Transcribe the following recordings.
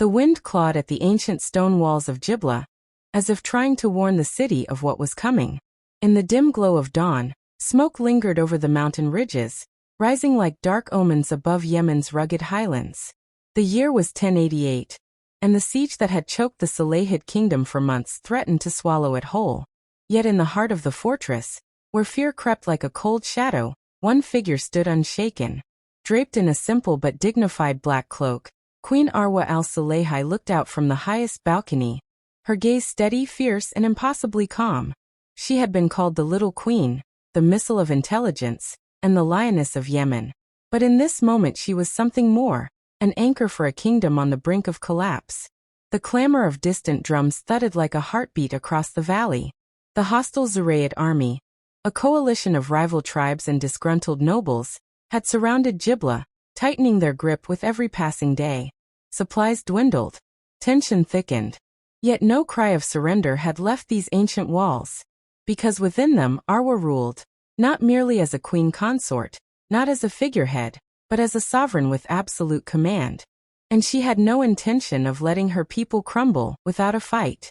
The wind clawed at the ancient stone walls of Jibla, as if trying to warn the city of what was coming. In the dim glow of dawn, smoke lingered over the mountain ridges, rising like dark omens above Yemen's rugged highlands. The year was 1088, and the siege that had choked the Sulayhid kingdom for months threatened to swallow it whole. Yet in the heart of the fortress, where fear crept like a cold shadow, one figure stood unshaken. Draped in a simple but dignified black cloak, Queen Arwa al-Sulayhi looked out from the highest balcony, her gaze steady, fierce, and impossibly calm. She had been called the Little Queen, the Missile of Intelligence, and the Lioness of Yemen. But in this moment she was something more, an anchor for a kingdom on the brink of collapse. The clamor of distant drums thudded like a heartbeat across the valley. The hostile Zuraid army, a coalition of rival tribes and disgruntled nobles, had surrounded Jibla, tightening their grip with every passing day. Supplies dwindled. Tension thickened. Yet no cry of surrender had left these ancient walls. Because within them Arwa ruled, not merely as a queen consort, not as a figurehead, but as a sovereign with absolute command. And she had no intention of letting her people crumble without a fight.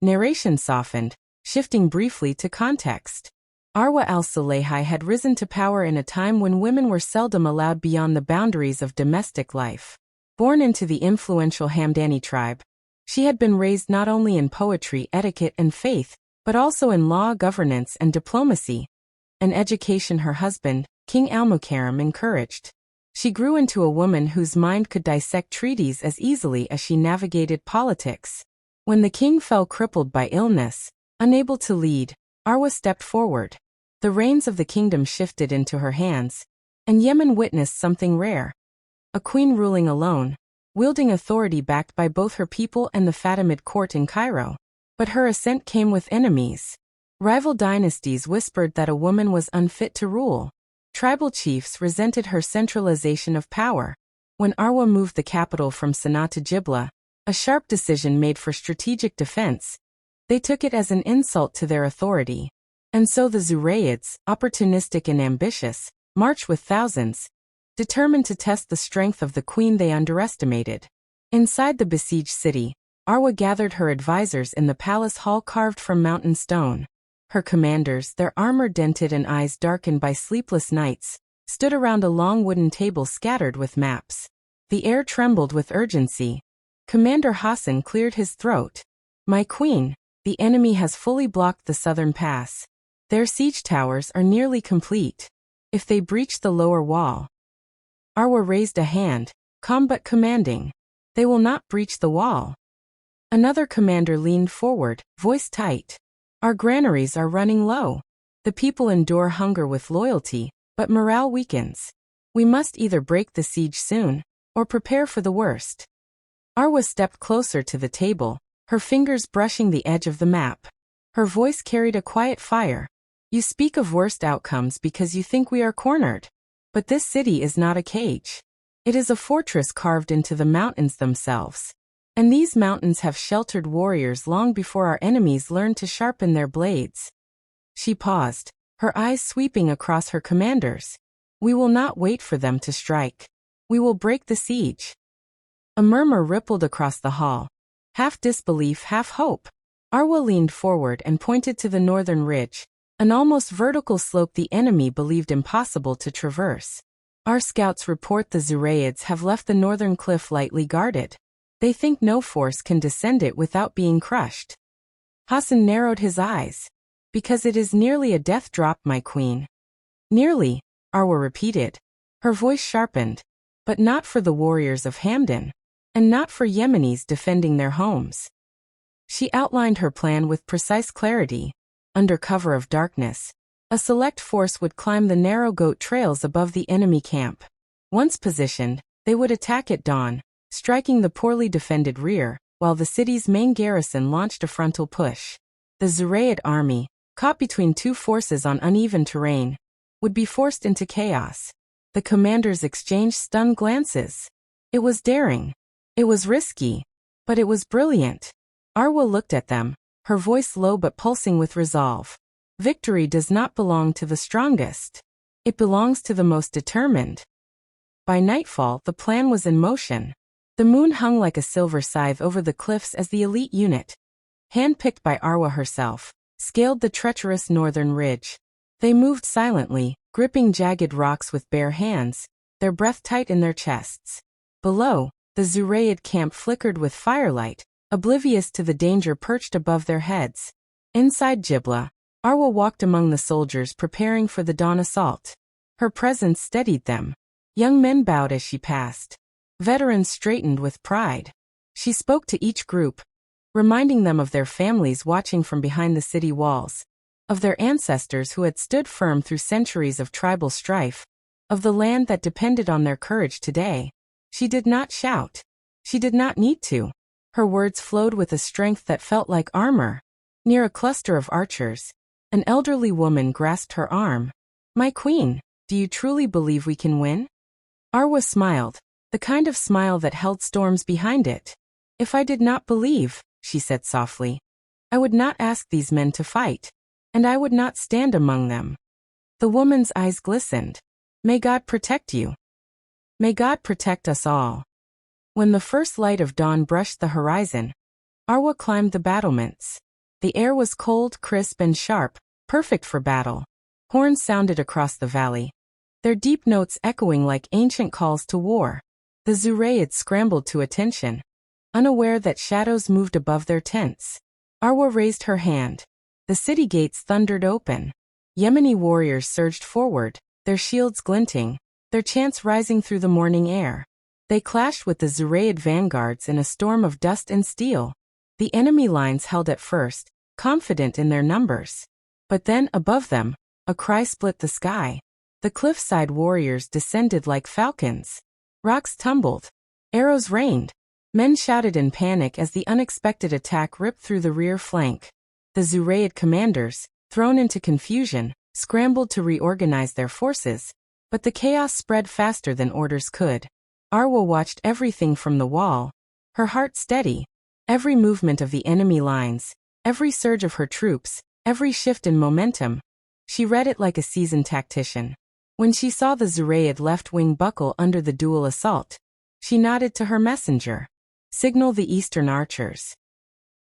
Narration softened, shifting briefly to context. Arwa al-Sulayhi had risen to power in a time when women were seldom allowed beyond the boundaries of domestic life. Born into the influential Hamdani tribe, she had been raised not only in poetry, etiquette, and faith, but also in law, governance, and diplomacy, an education her husband, King al-Mukarram, encouraged. She grew into a woman whose mind could dissect treaties as easily as she navigated politics. When the king fell crippled by illness, unable to lead, Arwa stepped forward. The reins of the kingdom shifted into her hands, and Yemen witnessed something rare. A queen ruling alone, wielding authority backed by both her people and the Fatimid court in Cairo. But her ascent came with enemies. Rival dynasties whispered that a woman was unfit to rule. Tribal chiefs resented her centralization of power. When Arwa moved the capital from Sana'a to Jibla, a sharp decision made for strategic defense, they took it as an insult to their authority. And so the Zuraids, opportunistic and ambitious, marched with thousands, determined to test the strength of the queen they underestimated. Inside the besieged city, Arwa gathered her advisors in the palace hall carved from mountain stone. Her commanders, their armor dented and eyes darkened by sleepless nights, stood around a long wooden table scattered with maps. The air trembled with urgency. Commander Hassan cleared his throat. "My queen, the enemy has fully blocked the southern pass. Their siege towers are nearly complete. If they breach the lower wall..." Arwa raised a hand, calm but commanding. "They will not breach the wall." Another commander leaned forward, voice tight. "Our granaries are running low. The people endure hunger with loyalty, but morale weakens. We must either break the siege soon, or prepare for the worst." Arwa stepped closer to the table, her fingers brushing the edge of the map. Her voice carried a quiet fire. "You speak of worst outcomes because you think we are cornered. But this city is not a cage. It is a fortress carved into the mountains themselves. And these mountains have sheltered warriors long before our enemies learned to sharpen their blades." She paused, her eyes sweeping across her commanders. "We will not wait for them to strike. We will break the siege." A murmur rippled across the hall. Half disbelief, half hope. Arwa leaned forward and pointed to the northern ridge, an almost vertical slope the enemy believed impossible to traverse. "Our scouts report the Zuraids have left the northern cliff lightly guarded. They think no force can descend it without being crushed." Hassan narrowed his eyes. "Because it is nearly a death drop, my queen." "Nearly," Arwa repeated. Her voice sharpened. "But not for the warriors of Hamdan. And not for Yemenis defending their homes." She outlined her plan with precise clarity. Under cover of darkness, a select force would climb the narrow goat trails above the enemy camp. Once positioned, they would attack at dawn, striking the poorly defended rear, while the city's main garrison launched a frontal push. The Zuraid army, caught between two forces on uneven terrain, would be forced into chaos. The commanders exchanged stunned glances. It was daring. It was risky. But it was brilliant. Arwa looked at them, her voice low but pulsing with resolve. "Victory does not belong to the strongest. It belongs to the most determined." By nightfall, the plan was in motion. The moon hung like a silver scythe over the cliffs as the elite unit, handpicked by Arwa herself, scaled the treacherous northern ridge. They moved silently, gripping jagged rocks with bare hands, their breath tight in their chests. Below, the Zurayid camp flickered with firelight, oblivious to the danger perched above their heads. Inside Jibla, Arwa walked among the soldiers preparing for the dawn assault. Her presence steadied them. Young men bowed as she passed. Veterans straightened with pride. She spoke to each group, reminding them of their families watching from behind the city walls, of their ancestors who had stood firm through centuries of tribal strife, of the land that depended on their courage today. She did not shout. She did not need to. Her words flowed with a strength that felt like armor. Near a cluster of archers, an elderly woman grasped her arm. "My queen, do you truly believe we can win?" Arwa smiled, the kind of smile that held storms behind it. "If I did not believe," she said softly, "I would not ask these men to fight, and I would not stand among them." The woman's eyes glistened. "May God protect you. May God protect us all." When the first light of dawn brushed the horizon, Arwa climbed the battlements. The air was cold, crisp, and sharp, perfect for battle. Horns sounded across the valley, their deep notes echoing like ancient calls to war. The Zurayid scrambled to attention, unaware that shadows moved above their tents. Arwa raised her hand. The city gates thundered open. Yemeni warriors surged forward, their shields glinting, their chants rising through the morning air. They clashed with the Zurayid vanguards in a storm of dust and steel. The enemy lines held at first, confident in their numbers. But then, above them, a cry split the sky. The cliffside warriors descended like falcons. Rocks tumbled. Arrows rained. Men shouted in panic as the unexpected attack ripped through the rear flank. The Zurayid commanders, thrown into confusion, scrambled to reorganize their forces, but the chaos spread faster than orders could. Arwa watched everything from the wall, her heart steady. Every movement of the enemy lines, every surge of her troops, every shift in momentum. She read it like a seasoned tactician. When she saw the Zurayid left wing buckle under the dual assault, she nodded to her messenger. "Signal the eastern archers."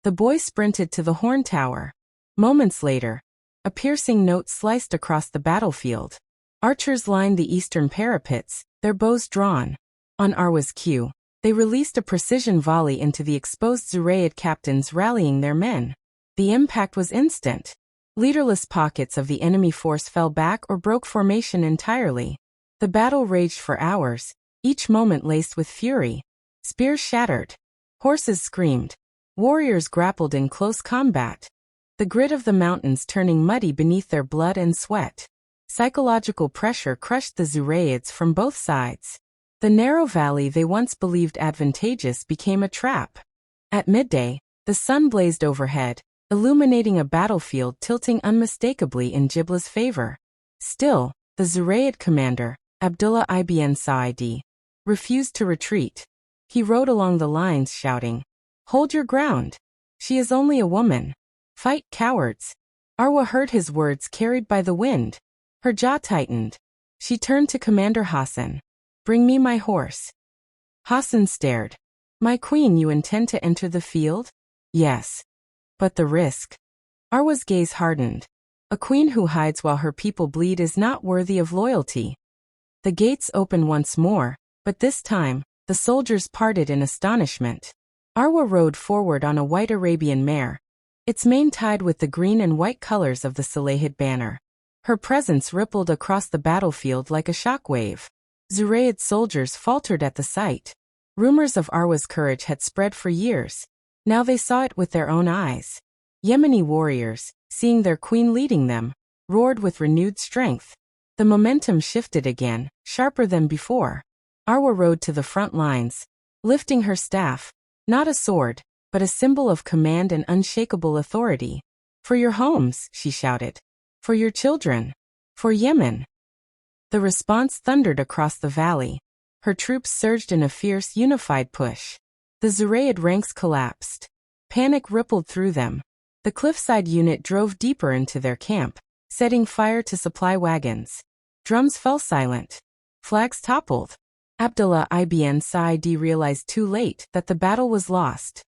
The boy sprinted to the horn tower. Moments later, a piercing note sliced across the battlefield. Archers lined the eastern parapets, their bows drawn. On Arwa's cue, they released a precision volley into the exposed Zurayid captains, rallying their men. The impact was instant. Leaderless pockets of the enemy force fell back or broke formation entirely. The battle raged for hours, each moment laced with fury. Spears shattered. Horses screamed. Warriors grappled in close combat. The grit of the mountains turning muddy beneath their blood and sweat. Psychological pressure crushed the Zurayids from both sides. The narrow valley they once believed advantageous became a trap. At midday, the sun blazed overhead, illuminating a battlefield tilting unmistakably in Jibla's favor. Still, the Zurayid commander, Abdullah ibn Sa'idi, refused to retreat. He rode along the lines shouting, "Hold your ground. She is only a woman. Fight, cowards." Arwa heard his words carried by the wind. Her jaw tightened. She turned to Commander Hassan. "Bring me my horse." Hassan stared. "My queen, you intend to enter the field?" "Yes. But the risk." Arwa's gaze hardened. A queen who hides while her people bleed is not worthy of loyalty. The gates opened once more, but this time, the soldiers parted in astonishment. Arwa rode forward on a white Arabian mare, its mane tied with the green and white colors of the Sulayhid banner. Her presence rippled across the battlefield like a shockwave. Zurayid soldiers faltered at the sight. Rumors of Arwa's courage had spread for years. Now they saw it with their own eyes. Yemeni warriors, seeing their queen leading them, roared with renewed strength. The momentum shifted again, sharper than before. Arwa rode to the front lines, lifting her staff, not a sword, but a symbol of command and unshakable authority. "For your homes," she shouted. "For your children. For Yemen." The response thundered across the valley. Her troops surged in a fierce, unified push. The Zurayid ranks collapsed. Panic rippled through them. The cliffside unit drove deeper into their camp, setting fire to supply wagons. Drums fell silent. Flags toppled. Abdullah ibn Sa'id realized too late that the battle was lost.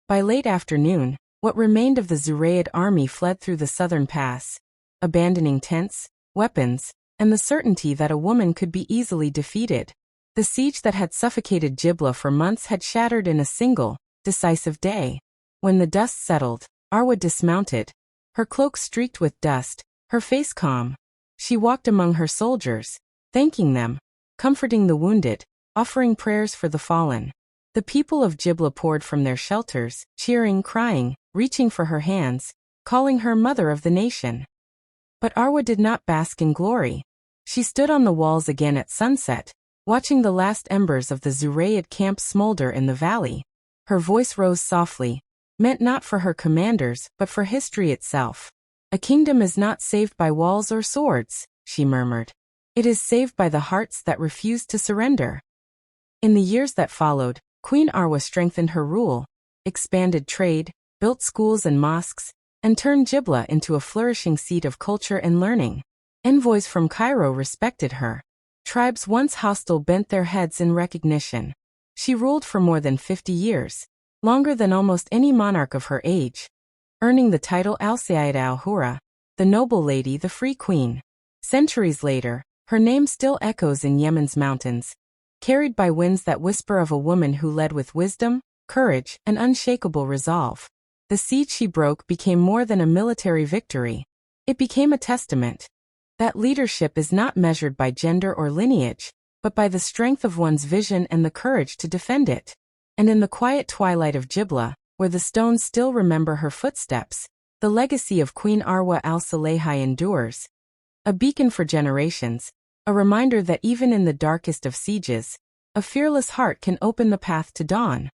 By late afternoon, what remained of the Zurayid army fled through the southern pass, abandoning tents, weapons, and the certainty that a woman could be easily defeated. The siege that had suffocated Jibla for months had shattered in a single, decisive day. When the dust settled, Arwa dismounted, her cloak streaked with dust, her face calm. She walked among her soldiers, thanking them, comforting the wounded, offering prayers for the fallen. The people of Jibla poured from their shelters, cheering, crying, reaching for her hands, calling her mother of the nation. But Arwa did not bask in glory. She stood on the walls again at sunset, watching the last embers of the Zurayid camp smolder in the valley. Her voice rose softly, meant not for her commanders but for history itself. A kingdom is not saved by walls or swords, she murmured. It is saved by the hearts that refuse to surrender. In the years that followed, Queen Arwa strengthened her rule, expanded trade, built schools and mosques, and turned Jibla into a flourishing seat of culture and learning. Envoys from Cairo respected her. Tribes once hostile bent their heads in recognition. She ruled for more than 50 years, longer than almost any monarch of her age, earning the title Al-Sayyida al-Hura, the noble lady, the free queen. Centuries later, her name still echoes in Yemen's mountains, carried by winds that whisper of a woman who led with wisdom, courage, and unshakable resolve. The siege she broke became more than a military victory. It became a testament that leadership is not measured by gender or lineage, but by the strength of one's vision and the courage to defend it. And in the quiet twilight of Jibla, where the stones still remember her footsteps, the legacy of Queen Arwa al-Sulayhi endures. A beacon for generations, a reminder that even in the darkest of sieges, a fearless heart can open the path to dawn.